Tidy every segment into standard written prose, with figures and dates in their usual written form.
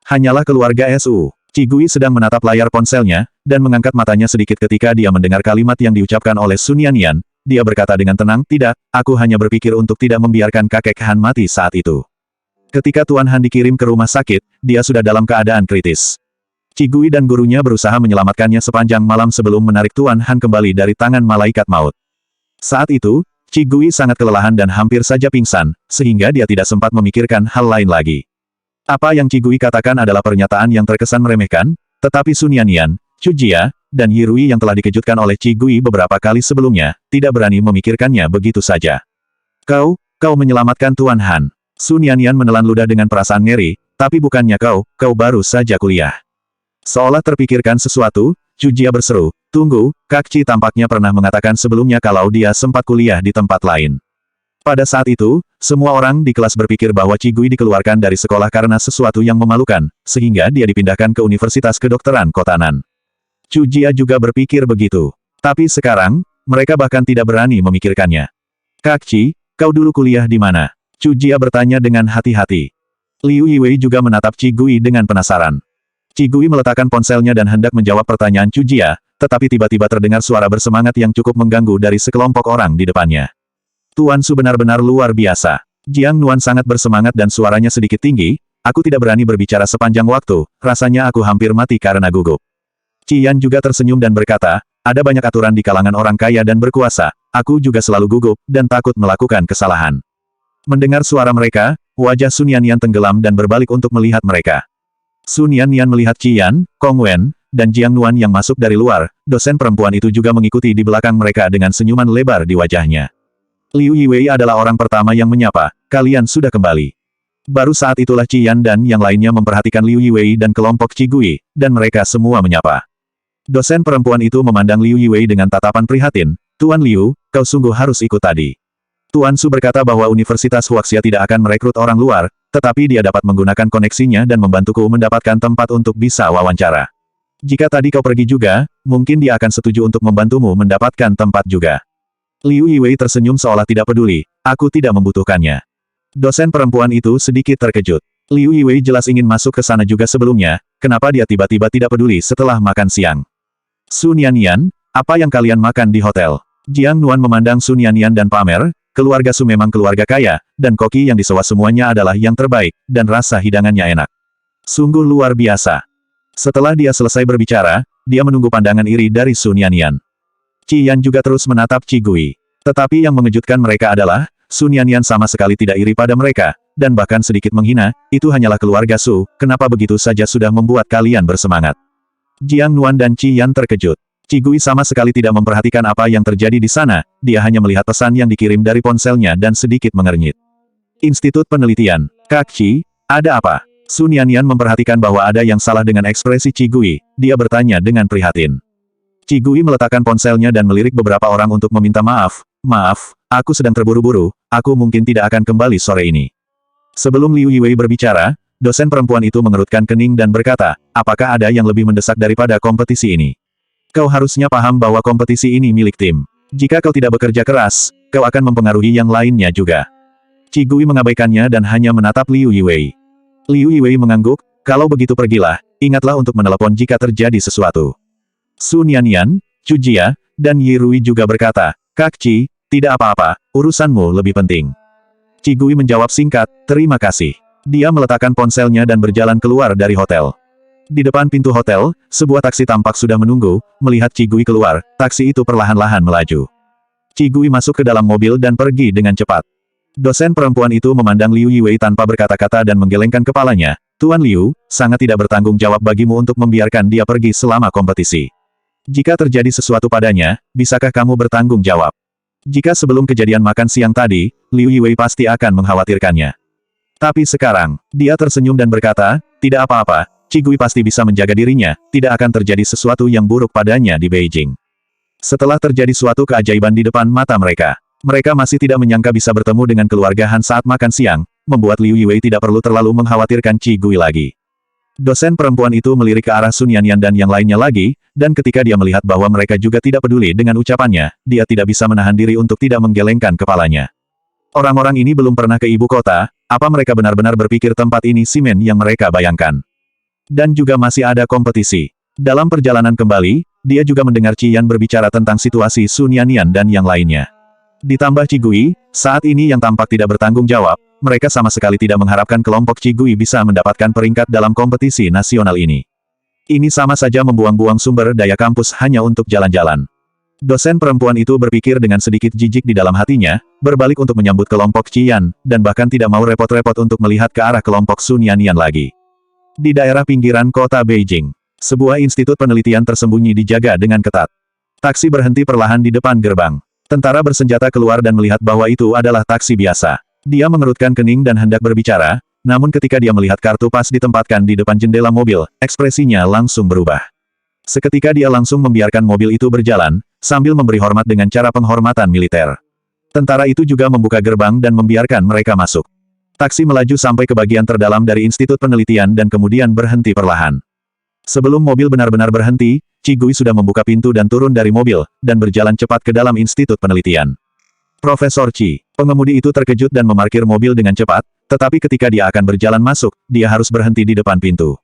Hanyalah keluarga Su. Cigui sedang menatap layar ponselnya, dan mengangkat matanya sedikit ketika dia mendengar kalimat yang diucapkan oleh Sun Yanyan. Dia berkata dengan tenang, tidak, aku hanya berpikir untuk tidak membiarkan kakek Han mati saat itu. Ketika Tuan Han dikirim ke rumah sakit, dia sudah dalam keadaan kritis. Cigui dan gurunya berusaha menyelamatkannya sepanjang malam sebelum menarik Tuan Han kembali dari tangan malaikat maut. Saat itu, Cigui sangat kelelahan dan hampir saja pingsan, sehingga dia tidak sempat memikirkan hal lain lagi. Apa yang Cigui katakan adalah pernyataan yang terkesan meremehkan, tetapi Sun Yanyan, Chu Jia, dan Yi Rui yang telah dikejutkan oleh Cigui beberapa kali sebelumnya, tidak berani memikirkannya begitu saja. Kau menyelamatkan Tuan Han. Sun Yanyan menelan ludah dengan perasaan ngeri, tapi bukannya kau baru saja kuliah. Seolah terpikirkan sesuatu, Chu Jia berseru, tunggu, Kak Ci tampaknya pernah mengatakan sebelumnya kalau dia sempat kuliah di tempat lain. Pada saat itu, semua orang di kelas berpikir bahwa Cigui dikeluarkan dari sekolah karena sesuatu yang memalukan, sehingga dia dipindahkan ke Universitas Kedokteran Kotanan. Chu Jia juga berpikir begitu. Tapi sekarang, mereka bahkan tidak berani memikirkannya. Kak Ci, kau dulu kuliah di mana? Chu Jia bertanya dengan hati-hati. Liu Yiwei juga menatap Cigui dengan penasaran. Cigui meletakkan ponselnya dan hendak menjawab pertanyaan Chu Jia, tetapi tiba-tiba terdengar suara bersemangat yang cukup mengganggu dari sekelompok orang di depannya. Tuan Su benar-benar luar biasa. Jiang Nuan sangat bersemangat dan suaranya sedikit tinggi, aku tidak berani berbicara sepanjang waktu, rasanya aku hampir mati karena gugup. Cian juga tersenyum dan berkata, ada banyak aturan di kalangan orang kaya dan berkuasa, aku juga selalu gugup, dan takut melakukan kesalahan. Mendengar suara mereka, wajah Sun Yanyan tenggelam dan berbalik untuk melihat mereka. Sun Yanyan melihat Cian, Kong Wen, dan Jiang Nuan yang masuk dari luar, dosen perempuan itu juga mengikuti di belakang mereka dengan senyuman lebar di wajahnya. Liu Yiwei adalah orang pertama yang menyapa, kalian sudah kembali. Baru saat itulah Cian dan yang lainnya memperhatikan Liu Yiwei dan kelompok Cigui, dan mereka semua menyapa. Dosen perempuan itu memandang Liu Yiwei dengan tatapan prihatin, Tuan Liu, kau sungguh harus ikut tadi. Tuan Su berkata bahwa Universitas Huaxia tidak akan merekrut orang luar, tetapi dia dapat menggunakan koneksinya dan membantuku mendapatkan tempat untuk bisa wawancara. Jika tadi kau pergi juga, mungkin dia akan setuju untuk membantumu mendapatkan tempat juga. Liu Yiwei tersenyum seolah tidak peduli, aku tidak membutuhkannya. Dosen perempuan itu sedikit terkejut. Liu Yiwei jelas ingin masuk ke sana juga sebelumnya, kenapa dia tiba-tiba tidak peduli setelah makan siang. Sun Yanyan, apa yang kalian makan di hotel? Jiang Nuan memandang Sun Yanyan dan pamer, keluarga Su memang keluarga kaya, dan koki yang disewa semuanya adalah yang terbaik, dan rasa hidangannya enak. Sungguh luar biasa. Setelah dia selesai berbicara, dia menunggu pandangan iri dari Sun Yanyan. Cian juga terus menatap Cigui. Tetapi yang mengejutkan mereka adalah, Sun Yanyan sama sekali tidak iri pada mereka, dan bahkan sedikit menghina, itu hanyalah keluarga Su, kenapa begitu saja sudah membuat kalian bersemangat. Jiang Nuan dan Cian terkejut. Cigui sama sekali tidak memperhatikan apa yang terjadi di sana, dia hanya melihat pesan yang dikirim dari ponselnya dan sedikit mengernyit. Institut Penelitian. Kak Ci, ada apa? Sun Yanyan memperhatikan bahwa ada yang salah dengan ekspresi Cigui, dia bertanya dengan prihatin. Cigui meletakkan ponselnya dan melirik beberapa orang untuk meminta maaf. Maaf, aku sedang terburu-buru, aku mungkin tidak akan kembali sore ini. Sebelum Liu Yiwei berbicara, dosen perempuan itu mengerutkan kening dan berkata, apakah ada yang lebih mendesak daripada kompetisi ini? Kau harusnya paham bahwa kompetisi ini milik tim. Jika kau tidak bekerja keras, kau akan mempengaruhi yang lainnya juga. Cigui mengabaikannya dan hanya menatap Liu Yiwei. Liu Yiwei mengangguk, kalau begitu pergilah, ingatlah untuk menelepon jika terjadi sesuatu. Sun Yanyan, Chu Jia, dan Yi Rui juga berkata, Kak Ci, tidak apa-apa, urusanmu lebih penting. Cigui menjawab singkat, terima kasih. Dia meletakkan ponselnya dan berjalan keluar dari hotel. Di depan pintu hotel, sebuah taksi tampak sudah menunggu, melihat Cigui keluar, taksi itu perlahan-lahan melaju. Cigui masuk ke dalam mobil dan pergi dengan cepat. Dosen perempuan itu memandang Liu Yiwei tanpa berkata-kata dan menggelengkan kepalanya, Tuan Liu, sangat tidak bertanggung jawab bagimu untuk membiarkan dia pergi selama kompetisi. Jika terjadi sesuatu padanya, bisakah kamu bertanggung jawab? Jika sebelum kejadian makan siang tadi, Liu Yiwei pasti akan mengkhawatirkannya. Tapi sekarang, dia tersenyum dan berkata, tidak apa-apa, Cigui pasti bisa menjaga dirinya, tidak akan terjadi sesuatu yang buruk padanya di Beijing. Setelah terjadi suatu keajaiban di depan mata mereka, mereka masih tidak menyangka bisa bertemu dengan keluarga Han saat makan siang, membuat Liu Yiwei tidak perlu terlalu mengkhawatirkan Cigui lagi. Dosen perempuan itu melirik ke arah Sun Yanyan dan yang lainnya lagi, dan ketika dia melihat bahwa mereka juga tidak peduli dengan ucapannya, dia tidak bisa menahan diri untuk tidak menggelengkan kepalanya. Orang-orang ini belum pernah ke ibu kota, apa mereka benar-benar berpikir tempat ini simen yang mereka bayangkan? Dan juga masih ada kompetisi. Dalam perjalanan kembali, dia juga mendengar Qian berbicara tentang situasi Sun Yannian dan yang lainnya. Ditambah Qigui, saat ini yang tampak tidak bertanggung jawab, mereka sama sekali tidak mengharapkan kelompok Qigui bisa mendapatkan peringkat dalam kompetisi nasional ini. Ini sama saja membuang-buang sumber daya kampus hanya untuk jalan-jalan. Dosen perempuan itu berpikir dengan sedikit jijik di dalam hatinya, berbalik untuk menyambut kelompok Qian, dan bahkan tidak mau repot-repot untuk melihat ke arah kelompok Sun Yannian lagi. Di daerah pinggiran kota Beijing, sebuah institut penelitian tersembunyi dijaga dengan ketat. Taksi berhenti perlahan di depan gerbang. Tentara bersenjata keluar dan melihat bahwa itu adalah taksi biasa. Dia mengerutkan kening dan hendak berbicara, namun ketika dia melihat kartu pas ditempatkan di depan jendela mobil, ekspresinya langsung berubah. Seketika dia langsung membiarkan mobil itu berjalan, sambil memberi hormat dengan cara penghormatan militer. Tentara itu juga membuka gerbang dan membiarkan mereka masuk. Taksi melaju sampai ke bagian terdalam dari institut penelitian dan kemudian berhenti perlahan. Sebelum mobil benar-benar berhenti, Qigui sudah membuka pintu dan turun dari mobil, dan berjalan cepat ke dalam institut penelitian. Profesor Qi, pengemudi itu terkejut dan memarkir mobil dengan cepat, tetapi ketika dia akan berjalan masuk, dia harus berhenti di depan pintu.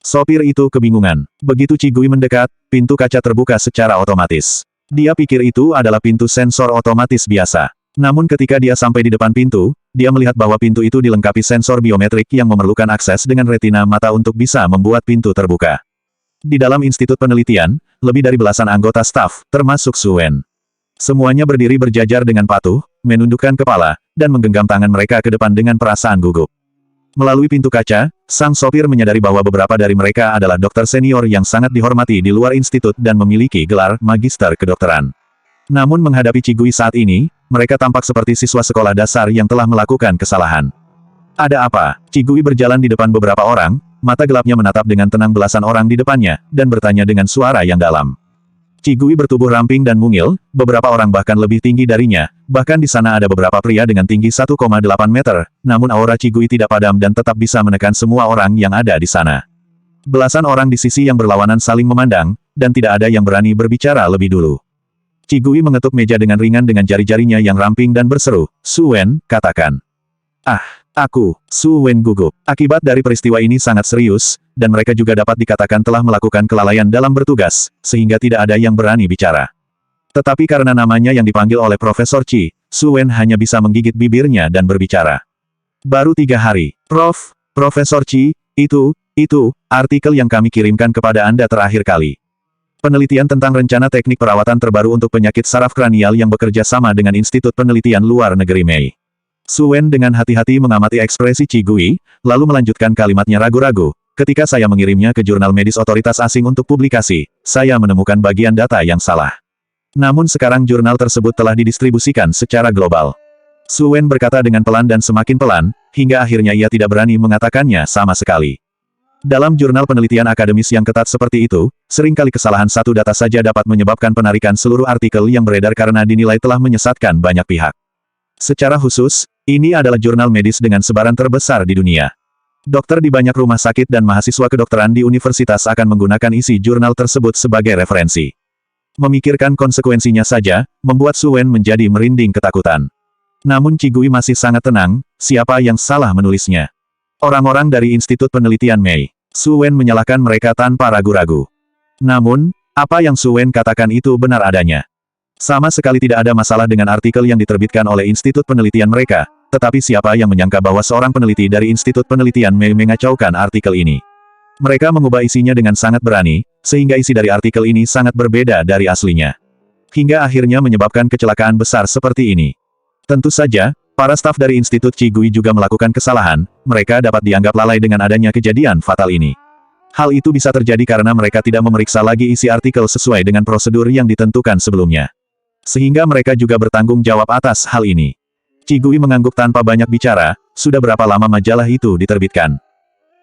Sopir itu kebingungan. Begitu Qigui mendekat, pintu kaca terbuka secara otomatis. Dia pikir itu adalah pintu sensor otomatis biasa. Namun ketika dia sampai di depan pintu, dia melihat bahwa pintu itu dilengkapi sensor biometrik yang memerlukan akses dengan retina mata untuk bisa membuat pintu terbuka. Di dalam institut penelitian, lebih dari belasan anggota staf, termasuk Su Wen. Semuanya berdiri berjajar dengan patuh, menundukkan kepala, dan menggenggam tangan mereka ke depan dengan perasaan gugup. Melalui pintu kaca, sang sopir menyadari bahwa beberapa dari mereka adalah dokter senior yang sangat dihormati di luar institut dan memiliki gelar magister kedokteran. Namun menghadapi Qigui saat ini, mereka tampak seperti siswa sekolah dasar yang telah melakukan kesalahan. Ada apa? Qigui berjalan di depan beberapa orang, mata gelapnya menatap dengan tenang belasan orang di depannya, dan bertanya dengan suara yang dalam. Qigui bertubuh ramping dan mungil, beberapa orang bahkan lebih tinggi darinya, bahkan di sana ada beberapa pria dengan tinggi 1,8 meter, namun aura Qigui tidak padam dan tetap bisa menekan semua orang yang ada di sana. Belasan orang di sisi yang berlawanan saling memandang, dan tidak ada yang berani berbicara lebih dulu. Qigui mengetuk meja dengan ringan dengan jari-jarinya yang ramping dan berseru, "Su Wen, katakan." Aku, Su Wen gugup. Akibat dari peristiwa ini sangat serius, dan mereka juga dapat dikatakan telah melakukan kelalaian dalam bertugas, sehingga tidak ada yang berani bicara. Tetapi karena namanya yang dipanggil oleh Profesor Qi, Su Wen hanya bisa menggigit bibirnya dan berbicara. Baru 3 hari. Profesor Qi, itu, artikel yang kami kirimkan kepada Anda terakhir kali. Penelitian tentang rencana teknik perawatan terbaru untuk penyakit saraf kranial yang bekerja sama dengan Institut Penelitian Luar Negeri Mei. Su Wen dengan hati-hati mengamati ekspresi Qigui, lalu melanjutkan kalimatnya ragu-ragu. Ketika saya mengirimnya ke jurnal medis otoritas asing untuk publikasi, saya menemukan bagian data yang salah. Namun sekarang jurnal tersebut telah didistribusikan secara global. Su Wen berkata dengan pelan dan semakin pelan, hingga akhirnya ia tidak berani mengatakannya sama sekali. Dalam jurnal penelitian akademis yang ketat seperti itu, seringkali kesalahan satu data saja dapat menyebabkan penarikan seluruh artikel yang beredar karena dinilai telah menyesatkan banyak pihak. Secara khusus, ini adalah jurnal medis dengan sebaran terbesar di dunia. Dokter di banyak rumah sakit dan mahasiswa kedokteran di universitas akan menggunakan isi jurnal tersebut sebagai referensi. Memikirkan konsekuensinya saja, membuat Su Wen menjadi merinding ketakutan. Namun Qigui masih sangat tenang, siapa yang salah menulisnya? Orang-orang dari Institut Penelitian Mei. Su Wen menyalahkan mereka tanpa ragu-ragu. Namun, apa yang Su Wen katakan itu benar adanya. Sama sekali tidak ada masalah dengan artikel yang diterbitkan oleh Institut Penelitian mereka, tetapi siapa yang menyangka bahwa seorang peneliti dari Institut Penelitian Mei mengacaukan artikel ini. Mereka mengubah isinya dengan sangat berani, sehingga isi dari artikel ini sangat berbeda dari aslinya. Hingga akhirnya menyebabkan kecelakaan besar seperti ini. Tentu saja, para staf dari Institut Qigui juga melakukan kesalahan, mereka dapat dianggap lalai dengan adanya kejadian fatal ini. Hal itu bisa terjadi karena mereka tidak memeriksa lagi isi artikel sesuai dengan prosedur yang ditentukan sebelumnya. Sehingga mereka juga bertanggung jawab atas hal ini. Qigui mengangguk tanpa banyak bicara, sudah berapa lama majalah itu diterbitkan?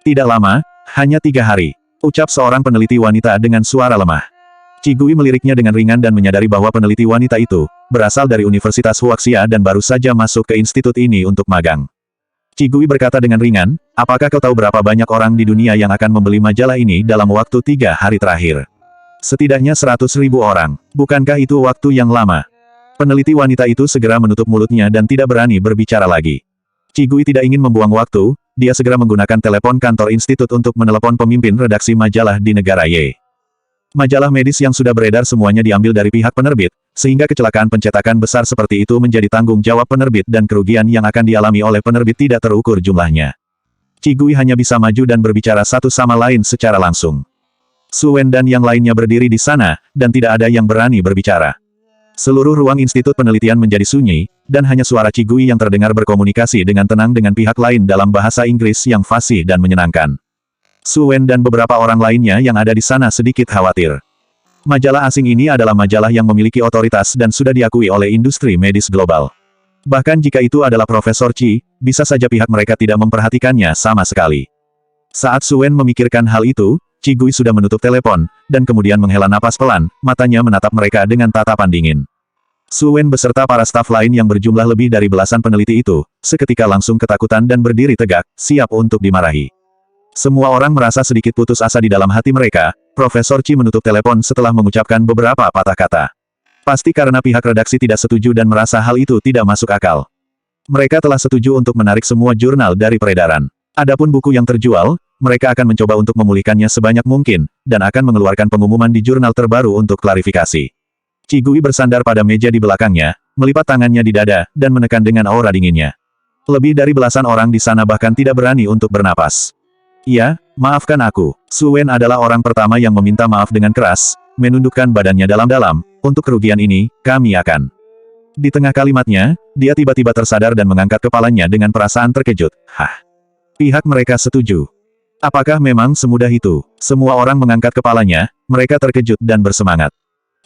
Tidak lama, hanya 3 hari, ucap seorang peneliti wanita dengan suara lemah. Qigui meliriknya dengan ringan dan menyadari bahwa peneliti wanita itu berasal dari Universitas Huaxia dan baru saja masuk ke institut ini untuk magang. Qigui berkata dengan ringan, apakah kau tahu berapa banyak orang di dunia yang akan membeli majalah ini dalam waktu 3 hari terakhir? Setidaknya 100.000 orang. Bukankah itu waktu yang lama? Peneliti wanita itu segera menutup mulutnya dan tidak berani berbicara lagi. Qigui tidak ingin membuang waktu, dia segera menggunakan telepon kantor institut untuk menelepon pemimpin redaksi majalah di negara Y. Majalah medis yang sudah beredar semuanya diambil dari pihak penerbit, sehingga kecelakaan pencetakan besar seperti itu menjadi tanggung jawab penerbit dan kerugian yang akan dialami oleh penerbit tidak terukur jumlahnya. Qigui hanya bisa maju dan berbicara satu sama lain secara langsung. Su Wen dan yang lainnya berdiri di sana, dan tidak ada yang berani berbicara. Seluruh ruang institut penelitian menjadi sunyi, dan hanya suara Qigui yang terdengar berkomunikasi dengan tenang dengan pihak lain dalam bahasa Inggris yang fasih dan menyenangkan. Su Wen dan beberapa orang lainnya yang ada di sana sedikit khawatir. Majalah asing ini adalah majalah yang memiliki otoritas dan sudah diakui oleh industri medis global. Bahkan jika itu adalah Profesor Qi, bisa saja pihak mereka tidak memperhatikannya sama sekali. Saat Su Wen memikirkan hal itu, Qigui sudah menutup telepon, dan kemudian menghela napas pelan, matanya menatap mereka dengan tatapan dingin. Su Wen beserta para staf lain yang berjumlah lebih dari belasan peneliti itu, seketika langsung ketakutan dan berdiri tegak, siap untuk dimarahi. Semua orang merasa sedikit putus asa di dalam hati mereka. Profesor Qi menutup telepon setelah mengucapkan beberapa patah kata. Pasti karena pihak redaksi tidak setuju dan merasa hal itu tidak masuk akal. Mereka telah setuju untuk menarik semua jurnal dari peredaran. Adapun buku yang terjual, mereka akan mencoba untuk memulihkannya sebanyak mungkin, dan akan mengeluarkan pengumuman di jurnal terbaru untuk klarifikasi. Qigui bersandar pada meja di belakangnya, melipat tangannya di dada, dan menekan dengan aura dinginnya. Lebih dari belasan orang di sana bahkan tidak berani untuk bernapas. Ya, maafkan aku. Su Wen adalah orang pertama yang meminta maaf dengan keras, menundukkan badannya dalam-dalam. Untuk kerugian ini, kami akan. Di tengah kalimatnya, dia tiba-tiba tersadar dan mengangkat kepalanya dengan perasaan terkejut. Hah? Pihak mereka setuju. Apakah memang semudah itu? Semua orang mengangkat kepalanya, mereka terkejut dan bersemangat.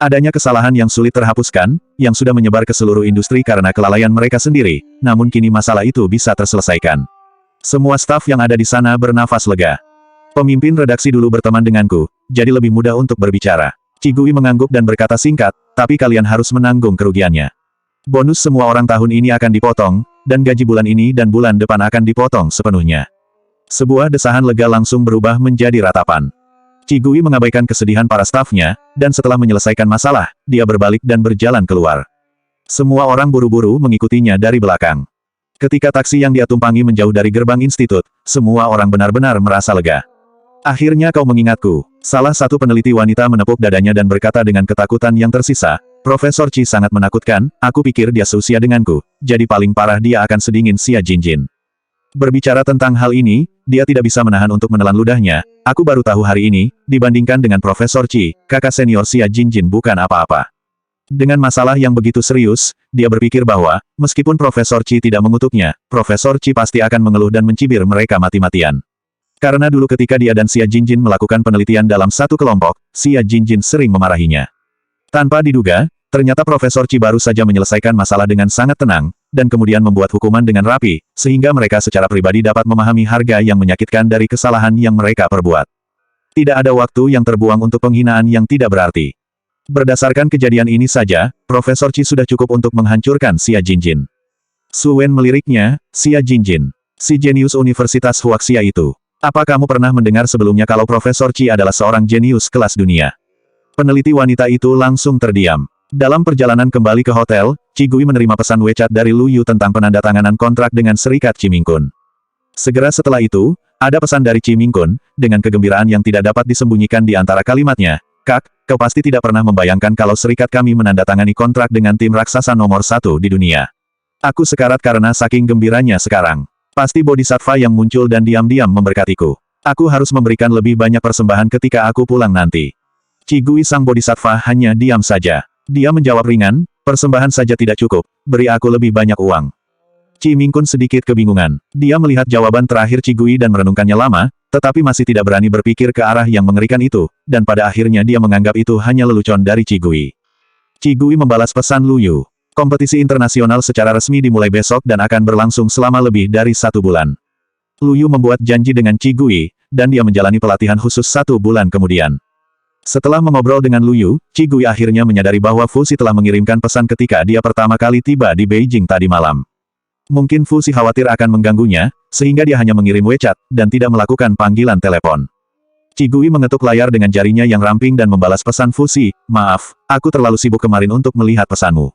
Adanya kesalahan yang sulit terhapuskan, yang sudah menyebar ke seluruh industri karena kelalaian mereka sendiri, namun kini masalah itu bisa terselesaikan. Semua staf yang ada di sana bernafas lega. Pemimpin redaksi dulu berteman denganku, jadi lebih mudah untuk berbicara. Qigui mengangguk dan berkata singkat, tapi kalian harus menanggung kerugiannya. Bonus semua orang tahun ini akan dipotong, dan gaji bulan ini dan bulan depan akan dipotong sepenuhnya. Sebuah desahan lega langsung berubah menjadi ratapan. Qigui mengabaikan kesedihan para stafnya, dan setelah menyelesaikan masalah, dia berbalik dan berjalan keluar. Semua orang buru-buru mengikutinya dari belakang. Ketika taksi yang dia tumpangi menjauh dari gerbang institut, semua orang benar-benar merasa lega. Akhirnya kau mengingatku. Salah satu peneliti wanita menepuk dadanya dan berkata dengan ketakutan yang tersisa, Profesor Qi sangat menakutkan, aku pikir dia seusia denganku, jadi paling parah dia akan sedingin Xia Jinjin. Berbicara tentang hal ini, dia tidak bisa menahan untuk menelan ludahnya, aku baru tahu hari ini, dibandingkan dengan Profesor Qi, kakak senior Xia Jinjin bukan apa-apa. Dengan masalah yang begitu serius, dia berpikir bahwa, meskipun Profesor Qi tidak mengutuknya, Profesor Qi pasti akan mengeluh dan mencibir mereka mati-matian. Karena dulu ketika dia dan Xia Jinjin melakukan penelitian dalam satu kelompok, Xia Jinjin sering memarahinya. Tanpa diduga, ternyata Profesor Qi baru saja menyelesaikan masalah dengan sangat tenang, dan kemudian membuat hukuman dengan rapi, sehingga mereka secara pribadi dapat memahami harga yang menyakitkan dari kesalahan yang mereka perbuat. Tidak ada waktu yang terbuang untuk penghinaan yang tidak berarti. Berdasarkan kejadian ini saja, Profesor Qi sudah cukup untuk menghancurkan Xia Jinjin. Su Wen meliriknya, Xia Jinjin. Si jenius Universitas Huaxia itu. Apa kamu pernah mendengar sebelumnya kalau Profesor Qi adalah seorang jenius kelas dunia? Peneliti wanita itu langsung terdiam. Dalam perjalanan kembali ke hotel, Qigui menerima pesan WeChat dari Lu Yu tentang penandatanganan kontrak dengan Serikat Qi Mingkun. Segera setelah itu, ada pesan dari Qi Mingkun, dengan kegembiraan yang tidak dapat disembunyikan di antara kalimatnya. Kak, kau pasti tidak pernah membayangkan kalau serikat kami menandatangani kontrak dengan tim raksasa nomor 1 di dunia. Aku sekarat karena saking gembiranya sekarang. Pasti Bodhisattva yang muncul dan diam-diam memberkatiku. Aku harus memberikan lebih banyak persembahan ketika aku pulang nanti. Qigui sang Bodhisattva hanya diam saja. Dia menjawab ringan, persembahan saja tidak cukup, beri aku lebih banyak uang. Qi Mingkun sedikit kebingungan. Dia melihat jawaban terakhir Qigui dan merenungkannya lama, tetapi masih tidak berani berpikir ke arah yang mengerikan itu, dan pada akhirnya dia menganggap itu hanya lelucon dari Qigui. Qigui membalas pesan Lu Yu. Kompetisi internasional secara resmi dimulai besok dan akan berlangsung selama lebih dari 1 bulan. Lu Yu membuat janji dengan Qigui, dan dia menjalani pelatihan khusus 1 bulan kemudian. Setelah mengobrol dengan Lu Yu, Qigui akhirnya menyadari bahwa Fuxi telah mengirimkan pesan ketika dia pertama kali tiba di Beijing tadi malam. Mungkin Fuxi khawatir akan mengganggunya, sehingga dia hanya mengirim WeChat, dan tidak melakukan panggilan telepon. Qigui mengetuk layar dengan jarinya yang ramping dan membalas pesan Fuxi, maaf, aku terlalu sibuk kemarin untuk melihat pesanmu.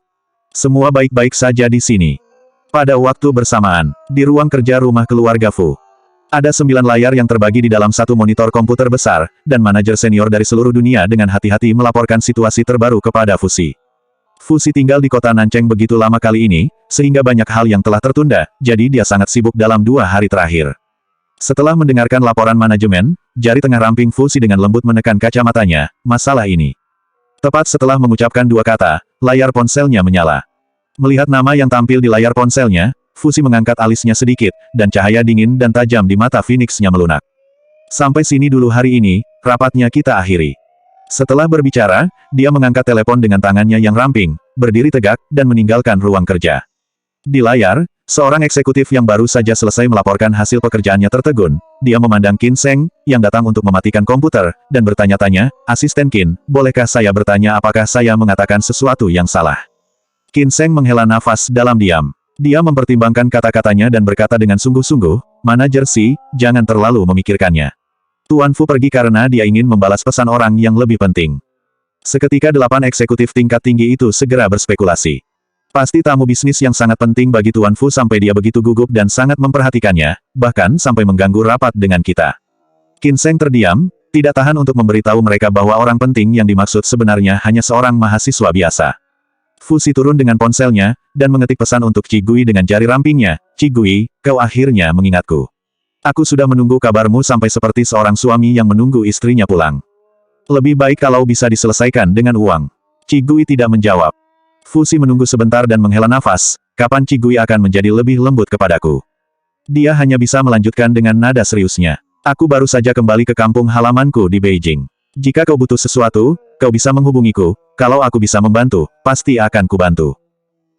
Semua baik-baik saja di sini. Pada waktu bersamaan, di ruang kerja rumah keluarga Fu. Ada 9 layar yang terbagi di dalam satu monitor komputer besar, dan manajer senior dari seluruh dunia dengan hati-hati melaporkan situasi terbaru kepada Fusi. Fusi tinggal di kota Nancheng begitu lama kali ini, sehingga banyak hal yang telah tertunda, jadi dia sangat sibuk dalam 2 hari terakhir. Setelah mendengarkan laporan manajemen, jari tengah ramping Fusi dengan lembut menekan kacamatanya, masalah ini. Tepat setelah mengucapkan 2 kata, layar ponselnya menyala. Melihat nama yang tampil di layar ponselnya, Fusi mengangkat alisnya sedikit, dan cahaya dingin dan tajam di mata Phoenix-nya melunak. Sampai sini dulu hari ini, rapatnya kita akhiri. Setelah berbicara, dia mengangkat telepon dengan tangannya yang ramping, berdiri tegak, dan meninggalkan ruang kerja. Di layar, seorang eksekutif yang baru saja selesai melaporkan hasil pekerjaannya tertegun. Dia memandang Qin Sheng, yang datang untuk mematikan komputer, dan bertanya-tanya, "Asisten Qin, bolehkah saya bertanya apakah saya mengatakan sesuatu yang salah?" Qin Sheng menghela nafas dalam diam. Dia mempertimbangkan kata-katanya dan berkata dengan sungguh-sungguh, "Manajer Si, jangan terlalu memikirkannya. Tuan Fu pergi karena dia ingin membalas pesan orang yang lebih penting." Seketika 8 eksekutif tingkat tinggi itu segera berspekulasi. Pasti tamu bisnis yang sangat penting bagi Tuan Fu sampai dia begitu gugup dan sangat memperhatikannya, bahkan sampai mengganggu rapat dengan kita. Qin Sheng terdiam, tidak tahan untuk memberitahu mereka bahwa orang penting yang dimaksud sebenarnya hanya seorang mahasiswa biasa. Fusi turun dengan ponselnya, dan mengetik pesan untuk Qi Gui dengan jari rampingnya, "Qi Gui, kau akhirnya mengingatku. Aku sudah menunggu kabarmu sampai seperti seorang suami yang menunggu istrinya pulang. Lebih baik kalau bisa diselesaikan dengan uang." Qi Gui tidak menjawab. Fusi menunggu sebentar dan menghela nafas, "Kapan Qi Gui akan menjadi lebih lembut kepadaku?" Dia hanya bisa melanjutkan dengan nada seriusnya. "Aku baru saja kembali ke kampung halamanku di Beijing. Jika kau butuh sesuatu, kau bisa menghubungiku, kalau aku bisa membantu, pasti akan kubantu."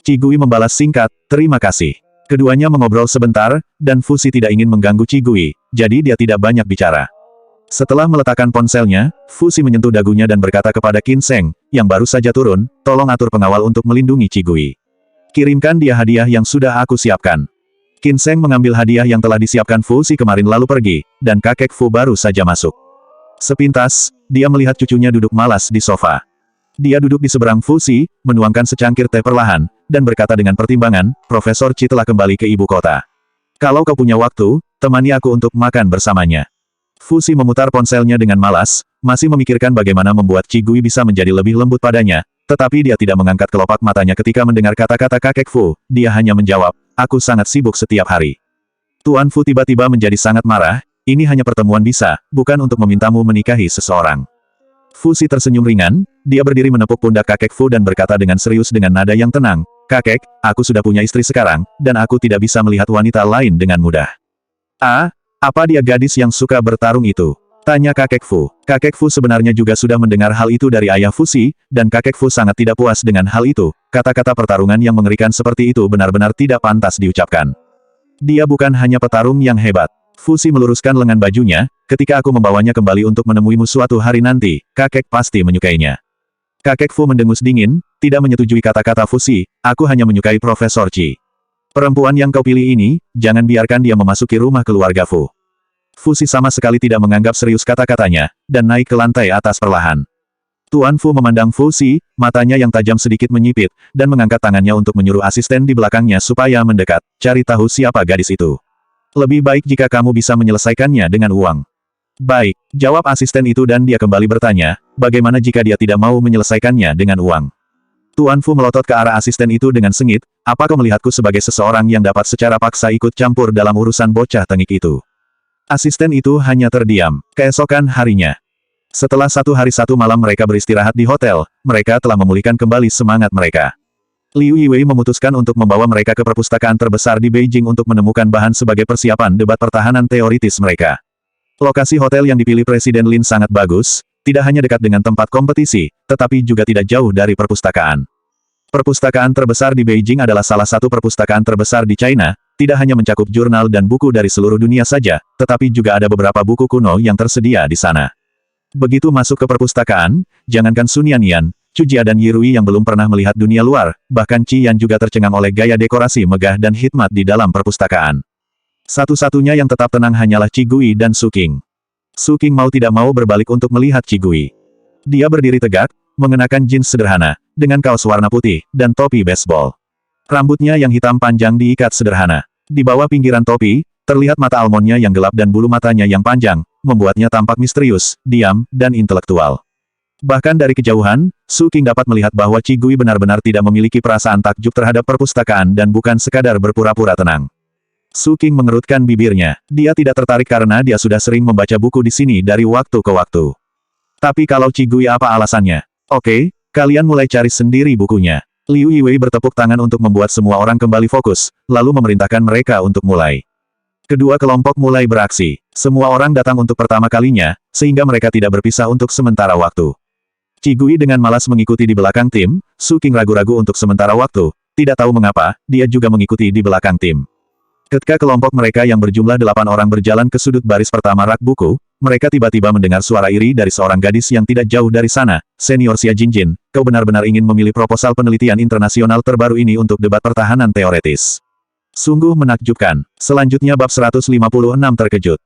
Qi Gui membalas singkat, "Terima kasih." Keduanya mengobrol sebentar, dan Fusi tidak ingin mengganggu Qi Gui, jadi dia tidak banyak bicara. Setelah meletakkan ponselnya, Fusi menyentuh dagunya dan berkata kepada Qin Sheng, yang baru saja turun, "Tolong atur pengawal untuk melindungi Qi Gui. Kirimkan dia hadiah yang sudah aku siapkan." Qin Sheng mengambil hadiah yang telah disiapkan Fusi kemarin lalu pergi, dan kakek Fu baru saja masuk. Sepintas, dia melihat cucunya duduk malas di sofa. Dia duduk di seberang Fusi, menuangkan secangkir teh perlahan, dan berkata dengan pertimbangan, "Profesor Qi telah kembali ke ibu kota. Kalau kau punya waktu, temani aku untuk makan bersamanya." Fusi memutar ponselnya dengan malas, masih memikirkan bagaimana membuat Qi Gui bisa menjadi lebih lembut padanya, tetapi dia tidak mengangkat kelopak matanya ketika mendengar kata-kata kakek Fu, dia hanya menjawab, "Aku sangat sibuk setiap hari." Tuan Fu tiba-tiba menjadi sangat marah, "Ini hanya pertemuan bisa, bukan untuk memintamu menikahi seseorang." Fusi tersenyum ringan, dia berdiri menepuk pundak kakek Fu dan berkata dengan serius dengan nada yang tenang, "Kakek, aku sudah punya istri sekarang, dan aku tidak bisa melihat wanita lain dengan mudah." "Ah, apa dia gadis yang suka bertarung itu?" tanya kakek Fu. Kakek Fu sebenarnya juga sudah mendengar hal itu dari ayah Fusi, dan kakek Fu sangat tidak puas dengan hal itu. Kata-kata pertarungan yang mengerikan seperti itu benar-benar tidak pantas diucapkan. "Dia bukan hanya petarung yang hebat." Fusi meluruskan lengan bajunya, "Ketika aku membawanya kembali untuk menemuimu suatu hari nanti, kakek pasti menyukainya." Kakek Fu mendengus dingin, tidak menyetujui kata-kata Fusi, "Aku hanya menyukai Profesor Qi. Perempuan yang kau pilih ini, jangan biarkan dia memasuki rumah keluarga Fu." Fusi sama sekali tidak menganggap serius kata-katanya, dan naik ke lantai atas perlahan. Tuan Fu memandang Fusi, matanya yang tajam sedikit menyipit, dan mengangkat tangannya untuk menyuruh asisten di belakangnya supaya mendekat, "Cari tahu siapa gadis itu. Lebih baik jika kamu bisa menyelesaikannya dengan uang." "Baik," jawab asisten itu dan dia kembali bertanya, "Bagaimana jika dia tidak mau menyelesaikannya dengan uang?" Tuan Fu melotot ke arah asisten itu dengan sengit, "Apa kau melihatku sebagai seseorang yang dapat secara paksa ikut campur dalam urusan bocah tengik itu?" Asisten itu hanya terdiam. Keesokan harinya, setelah 1 hari 1 malam mereka beristirahat di hotel, mereka telah memulihkan kembali semangat mereka. Liu Yiwei memutuskan untuk membawa mereka ke perpustakaan terbesar di Beijing untuk menemukan bahan sebagai persiapan debat pertahanan teoritis mereka. Lokasi hotel yang dipilih Presiden Lin sangat bagus, tidak hanya dekat dengan tempat kompetisi, tetapi juga tidak jauh dari perpustakaan. Perpustakaan terbesar di Beijing adalah salah satu perpustakaan terbesar di China, tidak hanya mencakup jurnal dan buku dari seluruh dunia saja, tetapi juga ada beberapa buku kuno yang tersedia di sana. Begitu masuk ke perpustakaan, jangankan Sun Yanyan, Chu Jia dan Yi Rui yang belum pernah melihat dunia luar, bahkan Qi Yan juga tercengang oleh gaya dekorasi megah dan hikmat di dalam perpustakaan. Satu-satunya yang tetap tenang hanyalah Qi Gui dan Su Qing. Su Qing mau tidak mau berbalik untuk melihat Qi Gui. Dia berdiri tegak, mengenakan jeans sederhana, dengan kaos warna putih, dan topi baseball. Rambutnya yang hitam panjang diikat sederhana. Di bawah pinggiran topi, Terlihat mata almondnya yang gelap dan bulu matanya yang panjang, membuatnya tampak misterius, diam, dan intelektual. Bahkan dari kejauhan, Su King dapat melihat bahwa Qi Gui benar-benar tidak memiliki perasaan takjub terhadap perpustakaan dan bukan sekadar berpura-pura tenang. Su King mengerutkan bibirnya. Dia tidak tertarik karena dia sudah sering membaca buku di sini dari waktu ke waktu. Tapi kalau Qi Gui apa alasannya? Oke, kalian mulai cari sendiri bukunya. Liu Yiwei bertepuk tangan untuk membuat semua orang kembali fokus, lalu memerintahkan mereka untuk mulai. Kedua kelompok mulai beraksi. Semua orang datang untuk pertama kalinya, sehingga mereka tidak berpisah untuk sementara waktu. Qi Gui dengan malas mengikuti di belakang tim, Su King ragu-ragu untuk sementara waktu, tidak tahu mengapa, dia juga mengikuti di belakang tim. Ketika kelompok mereka yang berjumlah 8 orang berjalan ke sudut baris pertama rak buku, mereka tiba-tiba mendengar suara iri dari seorang gadis yang tidak jauh dari sana. Senior Xia Jinjin, kau benar-benar ingin memilih proposal penelitian internasional terbaru ini untuk debat pertahanan teoretis. Sungguh menakjubkan. Selanjutnya bab 156 terkejut.